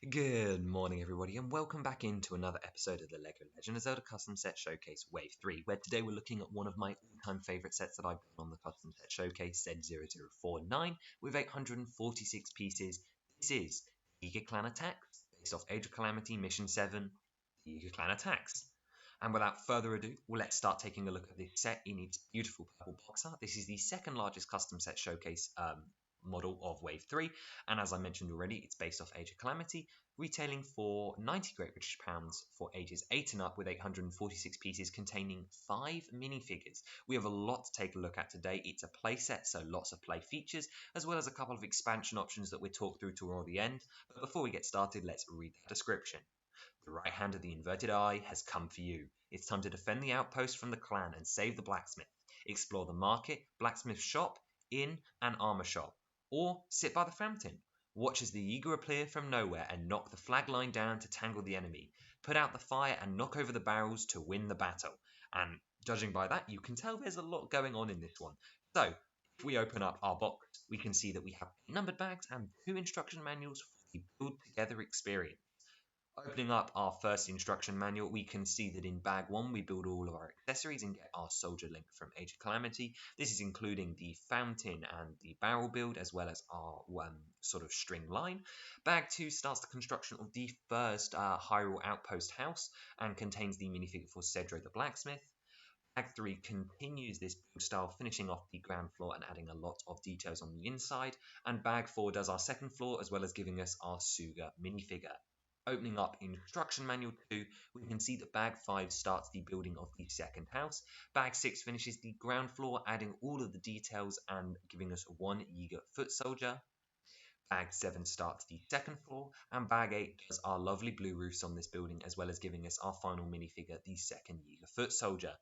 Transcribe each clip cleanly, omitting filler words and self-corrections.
Good morning, everybody, and welcome back into another episode of the LEGO Legend of Zelda Custom Set Showcase Wave 3, where today we're looking at one of my all-time favourite sets that I've done on the Custom Set Showcase, Z0049, with 846 pieces. This is Yiga Clan Attacks, based off Age of Calamity Mission 7, Yiga Clan Attacks. And without further ado, let's start taking a look at this set in its beautiful purple box art. This is the second largest Custom Set Showcase model of Wave 3, and as I mentioned already, it's based off Age of Calamity, retailing for 90 Great British Pounds for ages 8 and up, with 846 pieces containing 5 minifigures. We have a lot to take a look at today. It's a playset, so lots of play features, as well as a couple of expansion options that we'll talk through toward the end. But before we get started, let's read the description. The right hand of the inverted eye has come for you. It's time to defend the outpost from the clan and save the blacksmith. Explore the market, blacksmith shop, inn, and armor shop. Or sit by the fountain. Watch as the Yiga appear from nowhere and knock the flag line down to tangle the enemy. Put out the fire and knock over the barrels to win the battle. And judging by that, you can tell there's a lot going on in this one. So, if we open up our box, we can see that we have numbered bags and 2 instruction manuals for the build together experience. Opening up our first instruction manual, we can see that in bag 1 we build all of our accessories and get our soldier link from Age of Calamity. This is including the fountain and the barrel build, as well as our sort of string line. Bag 2 starts the construction of the first Hyrule Outpost house and contains the minifigure for Cedro the blacksmith. Bag 3 continues this build style, finishing off the ground floor and adding a lot of details on the inside. And Bag 4 does our second floor, as well as giving us our Suga minifigure. Opening up Instruction Manual 2, we can see that Bag 5 starts the building of the second house. Bag 6 finishes the ground floor, adding all of the details and giving us one Yiga foot soldier. Bag 7 starts the second floor, and Bag 8 does our lovely blue roofs on this building, as well as giving us our final minifigure, the second Yiga foot soldier.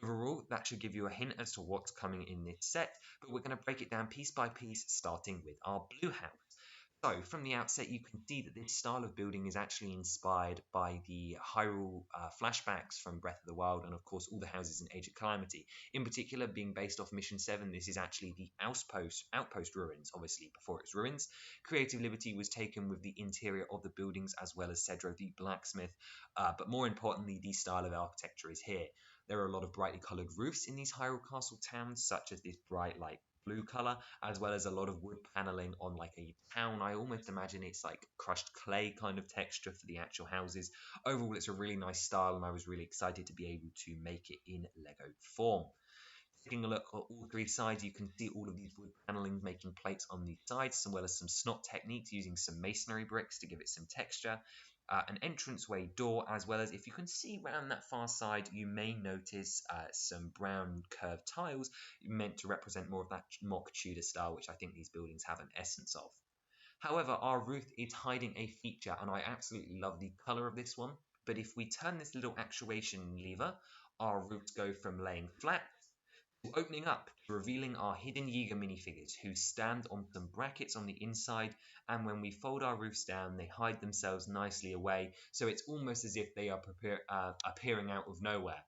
Overall, that should give you a hint as to what's coming in this set, but we're going to break it down piece by piece, starting with our blue house. So, from the outset, you can see that this style of building is actually inspired by the Hyrule flashbacks from Breath of the Wild, and of course all the houses in Age of Calamity. In particular, being based off Mission 7, this is actually the outpost ruins, obviously before its ruins. Creative liberty was taken with the interior of the buildings, as well as Cedro the blacksmith, but more importantly, the style of architecture is here. There are a lot of brightly coloured roofs in these Hyrule Castle towns, such as this bright light blue color, as well as a lot of wood paneling on like a town. I almost imagine it's like crushed clay kind of texture for the actual houses. Overall, it's a really nice style, and I was really excited to be able to make it in Lego form. Taking a look at all 3 sides, you can see all of these wood paneling making plates on the sides, as well as some snot techniques using some masonry bricks to give it some texture. An entranceway door, as well as, if you can see around that far side, you may notice some brown curved tiles meant to represent more of that mock Tudor style, which I think these buildings have an essence of. However, our roof is hiding a feature, and I absolutely love the color of this one. But if we turn this little actuation lever, our roofs go from laying flat opening up, revealing our hidden Yiga minifigures, who stand on some brackets on the inside, and when we fold our roofs down, they hide themselves nicely away, so it's almost as if they are appearing out of nowhere.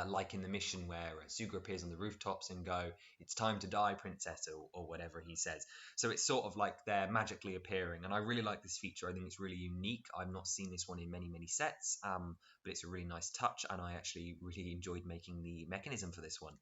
Like in the mission where Suga appears on the rooftops and go, "It's time to die, princess," or whatever he says. So it's sort of like they're magically appearing, and I really like this feature. I think it's really unique. I've not seen this one in many sets, but it's a really nice touch, and I actually really enjoyed making the mechanism for this one.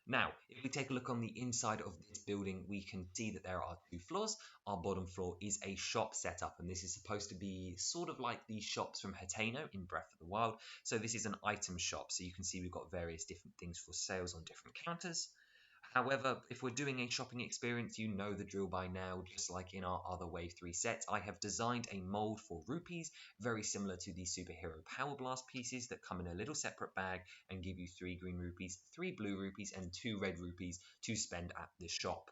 Now, if we take a look on the inside of this building, we can see that there are 2 floors. Our bottom floor is a shop setup, and this is supposed to be sort of like the shops from Hateno in Breath of the Wild. So this is an item shop, so you can see we've got various different things for sales on different counters. However, if we're doing a shopping experience, you know the drill by now. Just like in our other Wave 3 sets, I have designed a mold for rupees, very similar to the superhero Power Blast pieces that come in a little separate bag and give you 3 green rupees, 3 blue rupees, and 2 red rupees to spend at the shop.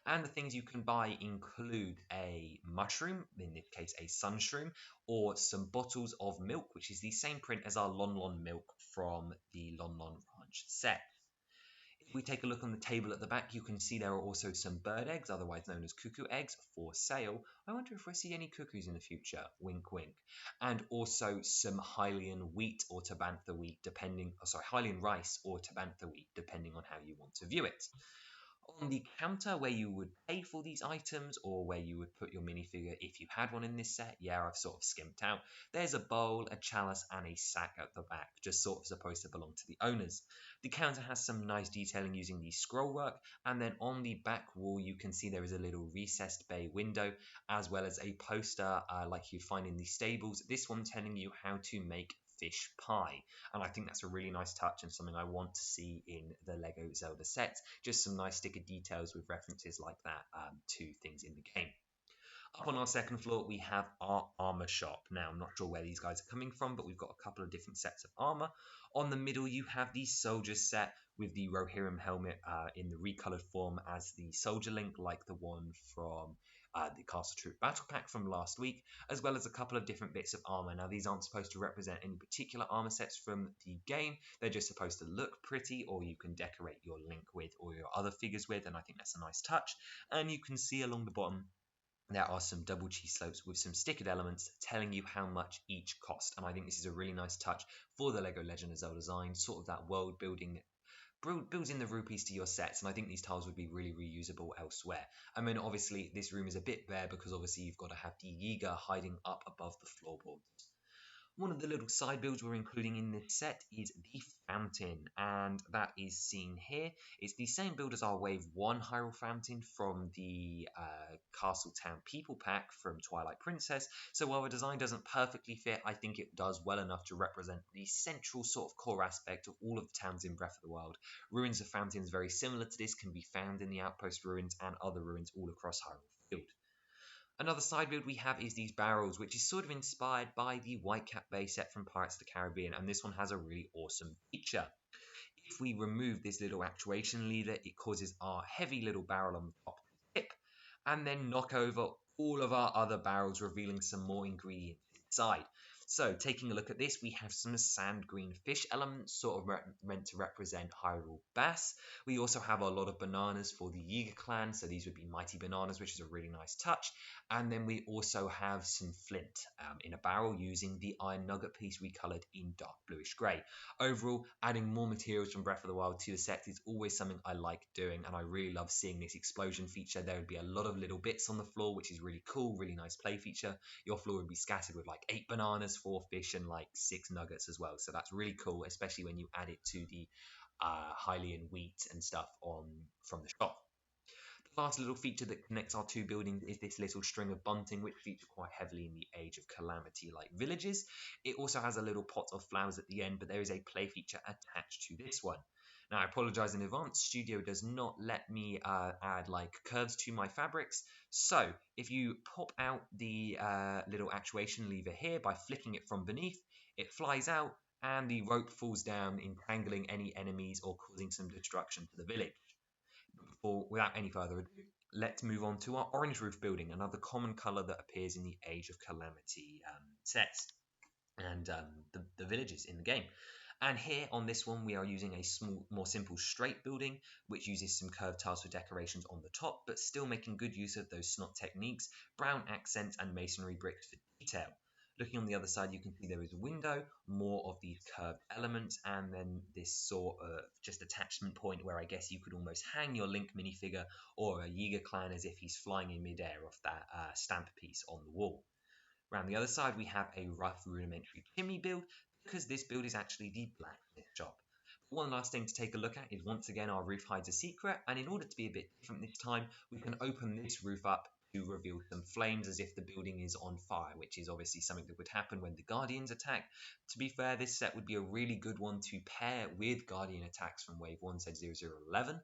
And the things you can buy include a mushroom, in this case a sunshroom, or some bottles of milk, which is the same print as our Lon Lon milk from the Lon Lon Ranch set. If we take a look on the table at the back, you can see there are also some bird eggs, otherwise known as cuckoo eggs, for sale. I wonder if we see any cuckoos in the future. Wink, wink. And also some Hylian wheat or Tabantha wheat, Hylian rice or Tabantha wheat, depending on how you want to view it. On the counter where you would pay for these items or where you would put your minifigure if you had one in this set, yeah, I've sort of skimped out. There's a bowl, a chalice, and a sack at the back, just sort of supposed to belong to the owners. The counter has some nice detailing using the scroll work, and then on the back wall you can see there is a little recessed bay window, as well as a poster like you'd find in the stables. This one telling you how to make fish pie, and I think that's a really nice touch and something I want to see in the Lego Zelda sets. Just some nice sticker details with references like that to things in the game. Up on our second floor, we have our armor shop. Now, I'm not sure where these guys are coming from, but we've got a couple of different sets of armor. On the middle, you have the soldier set with the Rohirrim helmet in the recolored form as the soldier link, like the one from the Castle Troop Battle Pack from last week, as well as a couple of different bits of armor. Now, these aren't supposed to represent any particular armor sets from the game. They're just supposed to look pretty, or you can decorate your link with or your other figures with, and I think that's a nice touch. And you can see along the bottom there are some double cheese slopes with some stickered elements telling you how much each cost. And I think this is a really nice touch for the Lego Legend of Zelda design, sort of that world building builds in the rupees to your sets, and I think these tiles would be really reusable elsewhere. I mean, obviously, this room is a bit bare because obviously you've got to have the Yiga hiding up above the floorboards. One of the little side builds we're including in this set is the Fountain, and that is seen here. It's the same build as our Wave 1 Hyrule Fountain from the Castletown People Pack from Twilight Princess, so while the design doesn't perfectly fit, I think it does well enough to represent the central sort of core aspect of all of the towns in Breath of the Wild. Ruins of fountains very similar to this can be found in the Outpost ruins and other ruins all across Hyrule Field. Another side build we have is these barrels, which is sort of inspired by the Whitecap Bay set from Pirates of the Caribbean, and this one has a really awesome feature. If we remove this little actuation lever, it causes our heavy little barrel on the top to tip, and then knock over all of our other barrels, revealing some more ingredients inside. So, taking a look at this, we have some sand green fish elements, sort of meant to represent Hyrule bass. We also have a lot of bananas for the Yiga clan, so these would be mighty bananas, which is a really nice touch. And then we also have some flint in a barrel using the iron nugget piece recolored in dark bluish grey. Overall, adding more materials from Breath of the Wild to the set is always something I like doing, and I really love seeing this explosion feature. There would be a lot of little bits on the floor, which is really cool, really nice play feature. Your floor would be scattered with like 8 bananas, 4 fish, and like 6 nuggets as well. So that's really cool, especially when you add it to the Hylian wheat and stuff from the shop. The last little feature that connects our two buildings is this little string of bunting, which feature quite heavily in the Age of Calamity like villages. It also has a little pot of flowers at the end, but there is a play feature attached to this one. Now, I apologize in advance, Studio does not let me add like curves to my fabrics, so if you pop out the little actuation lever here by flicking it from beneath, it flies out and the rope falls down, entangling any enemies or causing some destruction to the village. Without any further ado, let's move on to our orange roof building, another common colour that appears in the Age of Calamity sets and the villages in the game. And here on this one, we are using a small, more simple straight building, which uses some curved tiles for decorations on the top, but still making good use of those snot techniques, brown accents, and masonry bricks for detail. Looking on the other side, you can see there is a window, more of these curved elements, and then this sort of just attachment point where I guess you could almost hang your Link minifigure or a Yiga clan as if he's flying in midair off that stamp piece on the wall. Around the other side, we have a rough rudimentary chimney build, because this build is actually the blacksmith shop. One last thing to take a look at is once again our roof hides a secret, and in order to be a bit different this time, we can open this roof up to reveal some flames as if the building is on fire, which is obviously something that would happen when the Guardians attack. To be fair, this set would be a really good one to pair with Guardian attacks from Wave 1 set 0011,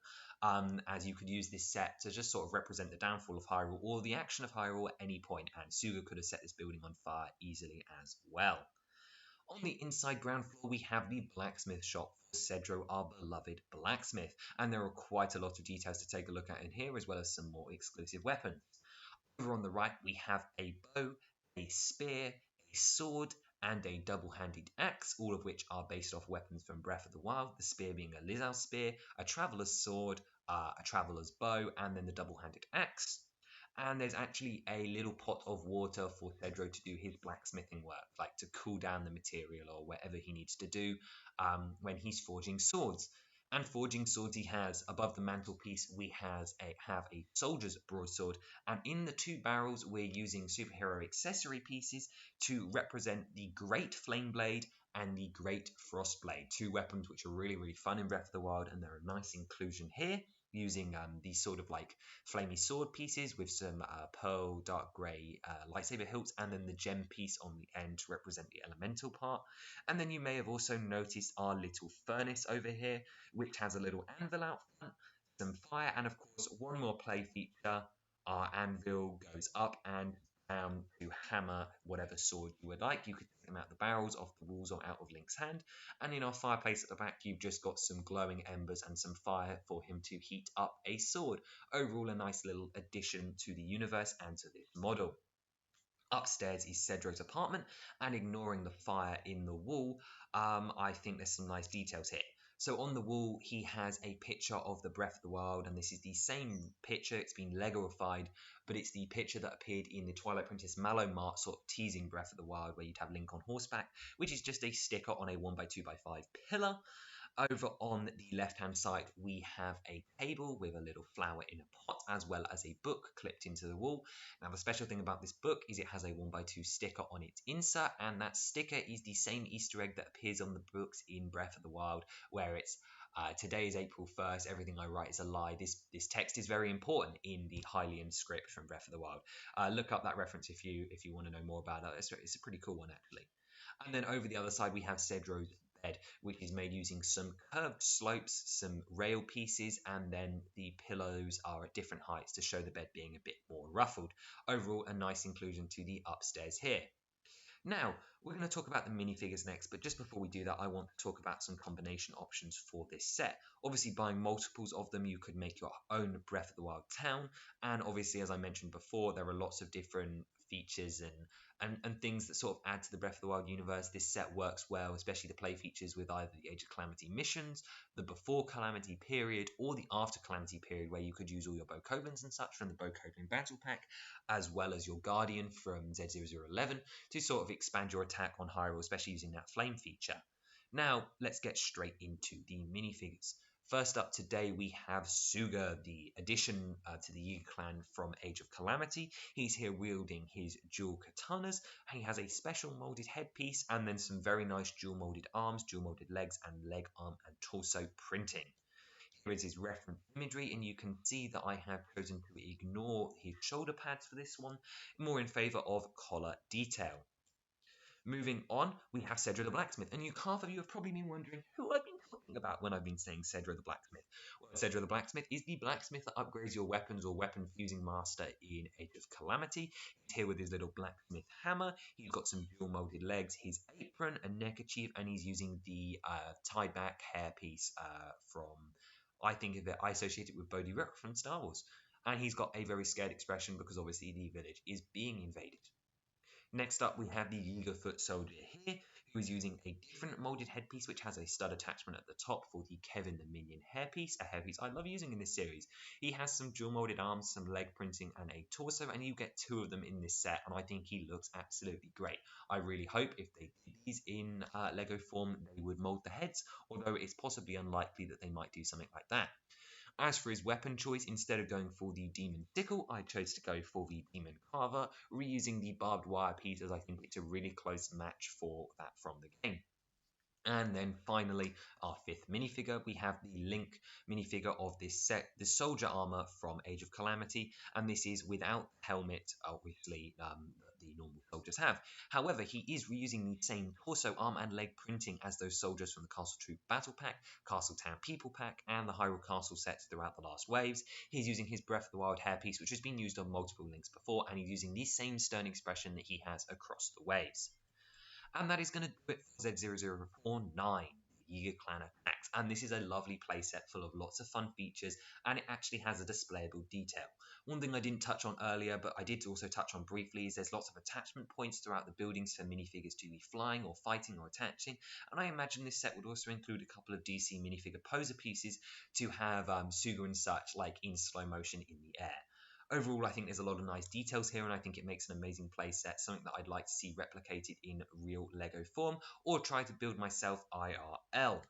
as you could use this set to just sort of represent the downfall of Hyrule or the action of Hyrule at any point, and Suga could have set this building on fire easily as well. On the inside ground floor, we have the blacksmith shop for Cedro, our beloved blacksmith, and there are quite a lot of details to take a look at in here, as well as some more exclusive weapons. Over on the right, we have a bow, a spear, a sword, and a double-handed axe, all of which are based off weapons from Breath of the Wild, the spear being a Lizal spear, a traveler's sword, a traveler's bow, and then the double-handed axe. And there's actually a little pot of water for Cedro to do his blacksmithing work, like to cool down the material or whatever he needs to do when he's forging swords. And forging swords he has. Above the mantelpiece we have a soldier's broadsword, and in the two barrels we're using superhero accessory pieces to represent the Great Flame Blade and the Great Frost Blade, two weapons which are really fun in Breath of the Wild, and they're a nice inclusion here, using these sort of like flamey sword pieces with some pearl dark grey lightsaber hilts, and then the gem piece on the end to represent the elemental part. And then you may have also noticed our little furnace over here, which has a little anvil out front, some fire, and of course one more play feature. Our anvil goes up and down to hammer whatever sword you would like. You could take them out the barrels, off the walls, or out of Link's hand. And in our fireplace at the back, you've just got some glowing embers and some fire for him to heat up a sword. Overall, a nice little addition to the universe and to this model. Upstairs is Cedro's apartment, and ignoring the fire in the wall, I think there's some nice details here. So on the wall, he has a picture of the Breath of the Wild, and this is the same picture. It's been Legoified, but it's the picture that appeared in the Twilight Princess Mallow Mart, sort of teasing Breath of the Wild, where you'd have Link on horseback, which is just a sticker on a 1x2x5 pillar. Over on the left-hand side, we have a table with a little flower in a pot, as well as a book clipped into the wall. Now, the special thing about this book is it has a 1x2 sticker on its insert, and that sticker is the same Easter egg that appears on the books in Breath of the Wild, where it's today is April 1st, everything I write is a lie. This text is very important in the Hylian script from Breath of the Wild. Look up that reference if you want to know more about it. It's a pretty cool one, actually. And then over the other side, we have Cedro's bed, which is made using some curved slopes, some rail pieces, and then the pillows are at different heights to show the bed being a bit more ruffled. Overall, a nice inclusion to the upstairs here. Now, we're going to talk about the minifigures next, but just before we do that, I want to talk about some combination options for this set. Obviously, buying multiples of them, you could make your own Breath of the Wild town, and obviously, as I mentioned before, there are lots of different features and things that sort of add to the Breath of the Wild universe. This set works well, especially the play features with either the Age of Calamity missions, the before Calamity period, or the after Calamity period, where you could use all your Bokoblins and such from the Bokoblin Battle Pack, as well as your Guardian from Z0011 to sort of expand your attack on Hyrule, especially using that flame feature. Now, let's get straight into the minifigures. First up today, we have Suga, the addition to the Yiga clan from Age of Calamity. He's here wielding his dual katanas. He has a special molded headpiece and then some very nice dual molded arms, dual molded legs, and leg, arm, and torso printing. Here is his reference imagery, and you can see that I have chosen to ignore his shoulder pads for this one, more in favor of collar detail. Moving on, we have Cedra the Blacksmith, and half of you have probably been wondering who I've been talking about when I've been saying Cedra the Blacksmith. Well, Cedra the Blacksmith is the blacksmith that upgrades your weapons or weapon fusing master in Age of Calamity. He's here with his little blacksmith hammer. He's got some dual molded legs, his apron, a neckerchief, and he's using the tied back hairpiece from, I think of it, I associate it with Bodhi Rook from Star Wars. And he's got a very scared expression because obviously the village is being invaded. Next up, we have the Yiga foot soldier here, who is using a different molded headpiece, which has a stud attachment at the top for the Kevin the Minion hairpiece, a hairpiece I love using in this series. He has some dual molded arms, some leg printing, and a torso, and you get two of them in this set, and I think he looks absolutely great. I really hope if they did these in Lego form, they would mold the heads, although it's possibly unlikely that they might do something like that. As for his weapon choice, instead of going for the Demon Sickle, I chose to go for the Demon Carver, reusing the barbed wire piece as I think it's a really close match for that from the game. And then finally, our fifth minifigure, we have the Link minifigure of this set, the soldier armor from Age of Calamity, and this is without helmet, obviously, the normal soldiers have. However, he is reusing the same torso, arm, and leg printing as those soldiers from the Castle Troop Battle Pack, Castle Town People Pack, and the Hyrule Castle sets throughout the last waves. He's using his Breath of the Wild hairpiece, which has been used on multiple links before, and he's using the same stern expression that he has across the waves. And that is going to do it for Z0049, the Yiga Clan Attacks. And this is a lovely playset full of lots of fun features, and it actually has a displayable detail. One thing I didn't touch on earlier, but I did also touch on briefly, is there's lots of attachment points throughout the buildings for minifigures to be flying or fighting or attaching. And I imagine this set would also include a couple of DC minifigure poser pieces to have Suga and such like in slow motion in the air. Overall, I think there's a lot of nice details here, and I think it makes an amazing playset, something that I'd like to see replicated in real LEGO form, or try to build myself IRL.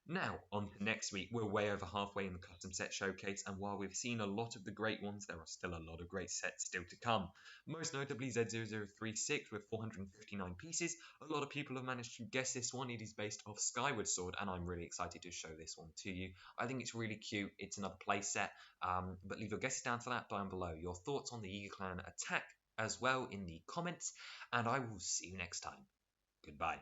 Now, on to next week. We're way over halfway in the custom set showcase, and while we've seen a lot of the great ones, there are still a lot of great sets still to come. Most notably Z0036 with 459 pieces. A lot of people have managed to guess this one. It is based off Skyward Sword, and I'm really excited to show this one to you. I think it's really cute. It's another playset, but leave your guesses down for that down below. Your thoughts on the Yiga clan attack as well in the comments, and I will see you next time. Goodbye.